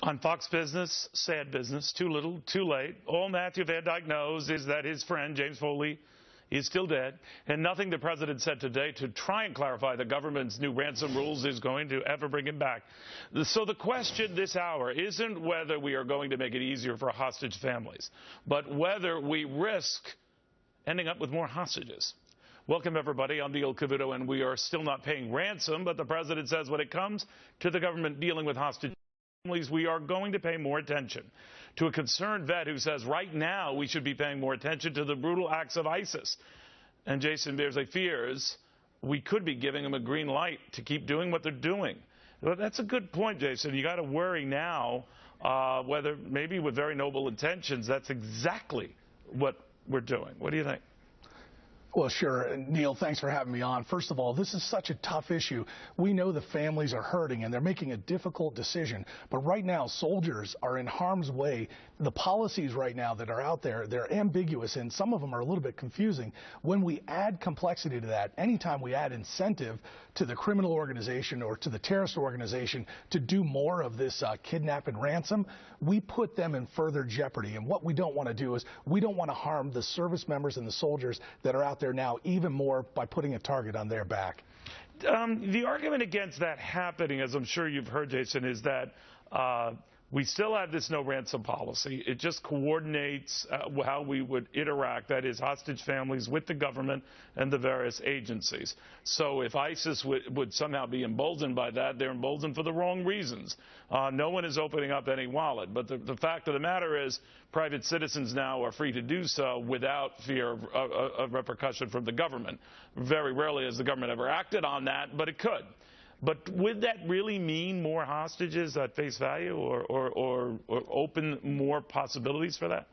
On Fox Business, sad business, too little, too late. All Matthew Van Dyke knows is that his friend, James Foley, is still dead, and nothing the president said today to try and clarify the government's new ransom rules is going to ever bring him back. So the question this hour isn't whether we are going to make it easier for hostage families, but whether we risk ending up with more hostages. Welcome, everybody. I'm Neil Cavuto, and we are still not paying ransom, but the president says when it comes to the government dealing with hostage families, we are going to pay more attention. To a concerned vet who says right now we should be paying more attention to the brutal acts of ISIS. And Jason Beardsley fears we could be giving them a green light to keep doing what they're doing. Well, that's a good point, Jason. You got to worry now whether maybe with very noble intentions, that's exactly what we're doing. What do you think? Well, sure. Neil, thanks for having me on. First of all, this is such a tough issue. We know the families are hurting and they're making a difficult decision. But right now, soldiers are in harm's way. The policies right now that are out there, they're ambiguous, and some of them are a little bit confusing. When we add complexity to that, anytime we add incentive to the criminal organization or to the terrorist organization to do more of this kidnap and ransom, we put them in further jeopardy. And what we don't want to do is we don't want to harm the service members and the soldiers that are out there now even more by putting a target on their back. The argument against that happening, as I'm sure you've heard, Jason, is that we still have this no ransom policy. It just coordinates how we would interact, that is, hostage families with the government and the various agencies. So if ISIS would somehow be emboldened by that, they're emboldened for the wrong reasons. No one is opening up any wallet. But the fact of the matter is private citizens now are free to do so without fear of repercussion from the government. Very rarely has the government ever acted on that, but it could. But would that really mean more hostages at face value or open more possibilities for that?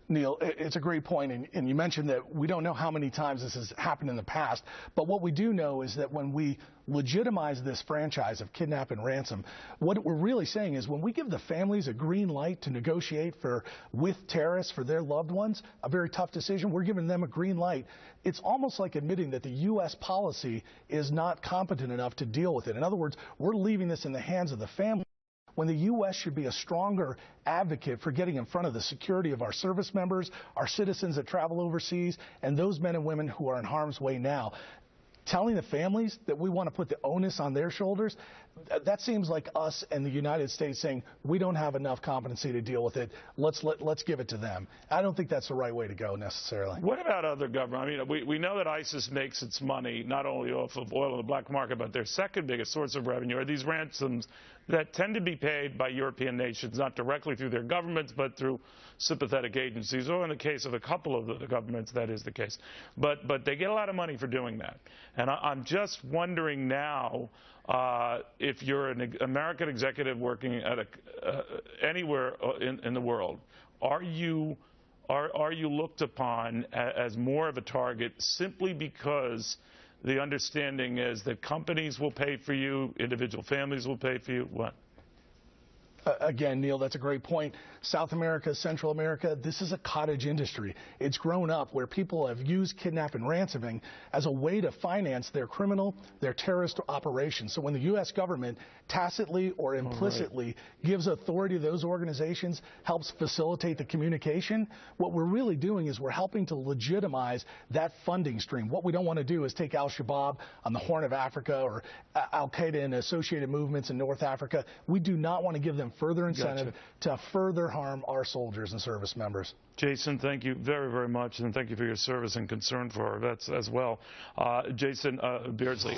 Neil, it's a great point, and you mentioned that we don't know how many times this has happened in the past, but what we do know is that when we legitimize this franchise of kidnap and ransom, what we're really saying is when we give the families a green light to negotiate with terrorists for their loved ones, a very tough decision, we're giving them a green light. It's almost like admitting that the U.S. policy is not competent enough to deal with it. In other words, we're leaving this in the hands of the family, when the U.S. should be a stronger advocate for getting in front of the security of our service members, our citizens that travel overseas, and those men and women who are in harm's way now. Telling the families that we want to put the onus on their shoulders, that seems like us and the United States saying we don't have enough competency to deal with it. Let's give it to them. I don't think that's the right way to go necessarily. What about other governments? I mean, we know that ISIS makes its money not only off of oil in the black market, but their second biggest source of revenue are these ransoms that tend to be paid by European nations, not directly through their governments, but through sympathetic agencies, or in the case of a couple of the governments, that is the case. But they get a lot of money for doing that. And I'm just wondering now, if you're an American executive working at anywhere in the world, are you looked upon as more of a target simply because the understanding is that companies will pay for you, individual families will pay for you? What? Again, Neil, that's a great point. South America, Central America, this is a cottage industry. It's grown up where people have used kidnap and ransoming as a way to finance their criminal, their terrorist operations. So when the U.S. government tacitly or implicitly gives authority to those organizations, helps facilitate the communication, what we're really doing is we're helping to legitimize that funding stream. What we don't want to do is take al-Shabaab on the Horn of Africa or al-Qaeda and associated movements in North Africa. We do not want to give them further incentive to further harm our soldiers and service members. Jason, thank you very, very much, and thank you for your service and concern for our vets as well. Jason Beardsley.